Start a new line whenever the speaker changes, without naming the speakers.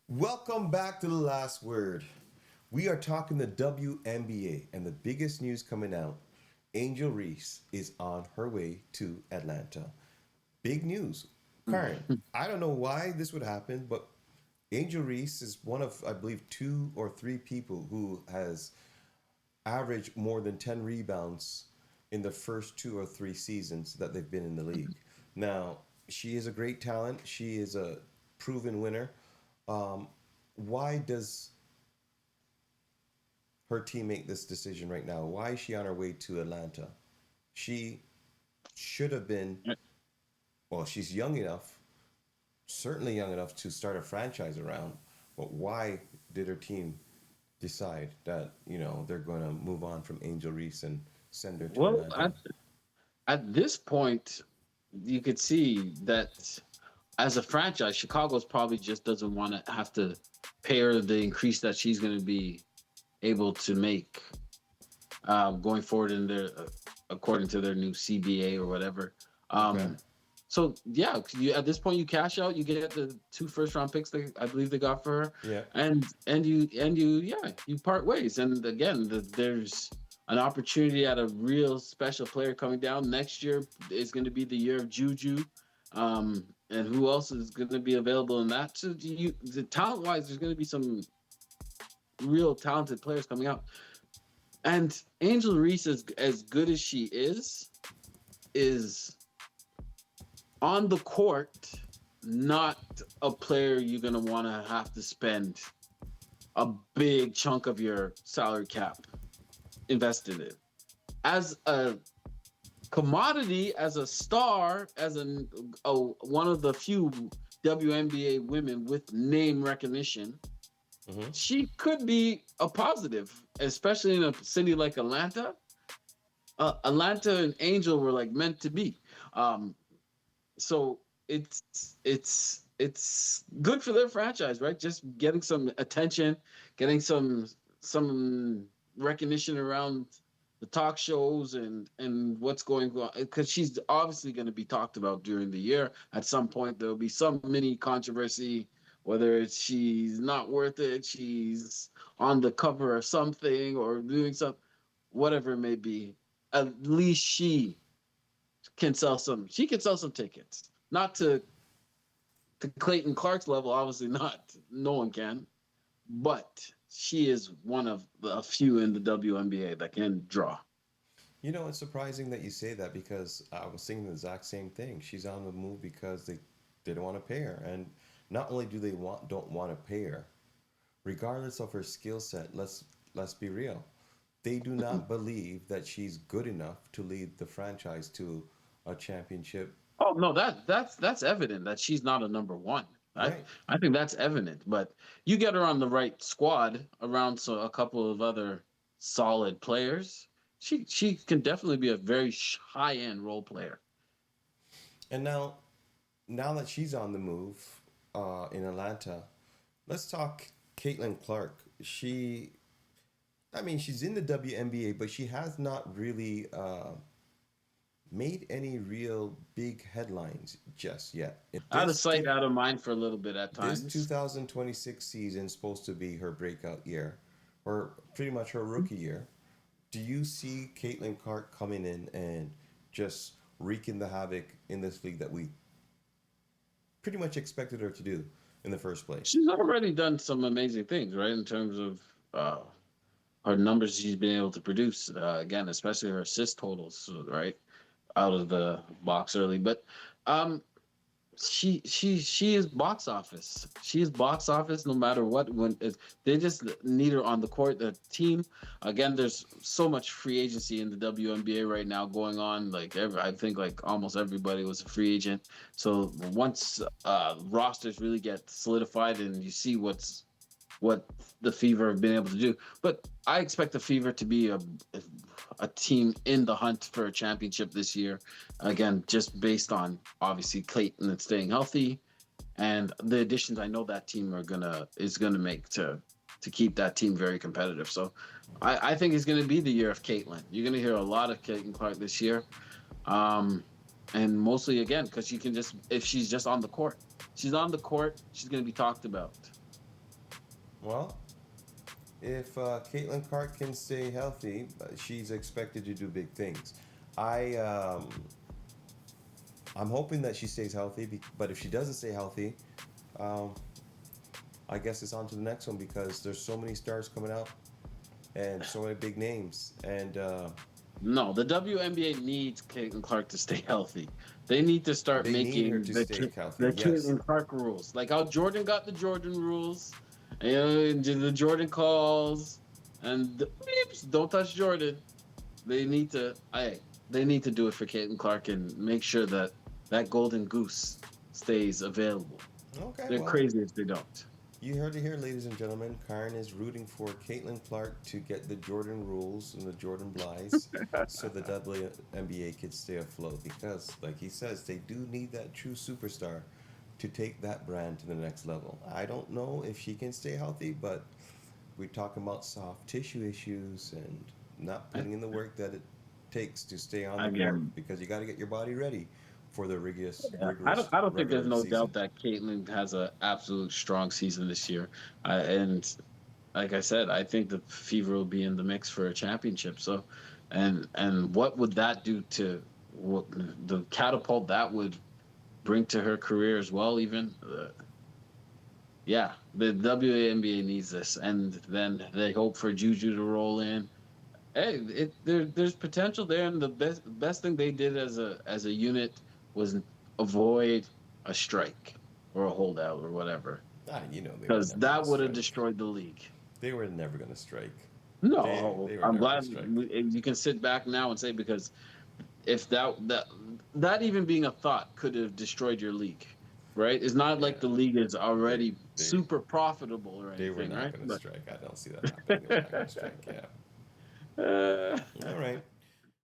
Welcome back to the last word. We are talking the WNBA, and the biggest news coming out, Angel Reese is on her way to Atlanta. Big news. Karen, I don't know why this would happen, but Angel Reese is one of, I believe, two or three people who has averaged more than 10 rebounds in the first two or three seasons that they've been in the league. Now, she is a great talent. She is a proven winner. Um, why does her team make this decision right now? Why is she on her way to Atlanta? She should have been, well, she's young enough, certainly young enough to start a franchise around, but why did her team decide that, they're going to move on from Angel Reese and send her to
Well,
Atlanta?
at this point, you could see that as a franchise, Chicago's probably just doesn't want to have to pay her the increase that she's going to be able to make going forward in their according to their new CBA or whatever.
Okay.
So yeah, at this point you cash out, you get the two first round picks that I believe they got for her,
Yeah.
and you you part ways. And again, there's an opportunity at a real special player coming down next year. Is going to be the year of Juju, and who else is going to be available in that? So the talent wise, there's going to be some real talented players coming out. And Angel Reese, as good as she is on the court, not a player you're gonna want to have to spend a big chunk of your salary cap invested in. As a commodity, as a star, as one of the few WNBA women with name recognition,
Mm-hmm.
she could be a positive, especially in a city like Atlanta. Atlanta and Angel were like meant to be. Um, so it's good for their franchise, right? Just getting some attention, getting some recognition around the talk shows and what's going on, because she's obviously going to be talked about during the year. At some point there'll be some mini controversy, whether it's she's not worth it, she's on the cover of something or doing something, whatever it may be. At least she can sell some tickets. Not to Clayton Clark's level, obviously not. No one can. But she is one of the few in the WNBA that can draw.
It's surprising that you say that because I was thinking the exact same thing. She's on the move because they don't want to pay her, and not only do they don't want to pay her, regardless of her skill set. Let's be real. They do not believe that she's good enough to lead the franchise to a championship.
Oh no, that's evident that she's not a number one. I
Right.
I think that's evident. But you get her on the right squad around a couple of other solid players. She can definitely be a very high end role player.
And now that she's on the move in Atlanta, let's talk Caitlin Clark. She's in the WNBA, but she has not really made any real big headlines just yet.
Out of sight, out of mind for a little bit at
This
times.
2026 season is supposed to be her breakout year, or pretty much her rookie year. Do you see Caitlin Clark coming in and just wreaking the havoc in this league that we pretty much expected her to do in the first place?
She's already done some amazing things, right? In terms of her numbers she's been able to produce. Again, especially her assist totals, right? Out of the box early. But um, she is box office. She is box office no matter what. They just need her on the court. The team, again, there's so much free agency in the WNBA right now going on. I think like almost everybody was a free agent. So once rosters really get solidified and you see what the Fever have been able to do. But I expect the Fever to be a team in the hunt for a championship this year. Again, just based on obviously Clayton and staying healthy and the additions I know that team is gonna make to keep that team very competitive. So I think it's gonna be the year of Caitlin. You're gonna hear a lot of Caitlin Clark this year. Um, and mostly again, because she can just if she's just on the court. She's on the court, she's gonna be talked about.
Well, if Caitlin Clark can stay healthy, she's expected to do big things. I I'm hoping that she stays healthy, but if she doesn't stay healthy, um, I guess it's on to the next one because there's so many stars coming out and so many big names, and
No, the WNBA needs Caitlin Clark to stay healthy. They need to start
they need her
making
to stay healthy.
The
Yes,
Caitlin Clark rules, like how Jordan got the Jordan rules, you know, the Jordan calls, and the beeps, don't touch Jordan. They need to do it for Caitlin Clark and make sure that that golden goose stays available.
okay,
They're
well,
crazy if they don't.
you heard it here, ladies and gentlemen. Karen is rooting for Caitlin Clark to get the Jordan rules and the Jordan Blyes so the WNBA could stay afloat because, like he says, they do need that true superstar to take that brand to the next level. I don't know if she can stay healthy, but we're talking about soft tissue issues and not putting in the work that it takes to stay on the court
Again,
because you got to get your body ready for the
yeah,
rigorous
I don't think there's
regular
no
season.
doubt that Caitlyn has an absolute strong season this year. And like I said, I think the Fever will be in the mix for a championship. So, and what would that do to what the catapult that would bring to her career as well? Even yeah, the WNBA needs this, and then they hope for Juju to roll in. Hey, there's potential there, and the best thing they did as a unit was avoid a strike or a holdout or whatever,
Ah, you know they were
because
never going
that
to
would have
strike.
destroyed the league.
They were never going to strike.
No,
They were
I'm
never going
glad
to strike.
you can sit back now and say because if that even being a thought could have destroyed your league, right? It's not
Yeah,
like the league is
they
already
they
super profitable or
they were
anything,
not
right?
going to
But
strike. I don't see that happening. They were not going to strike. Yeah.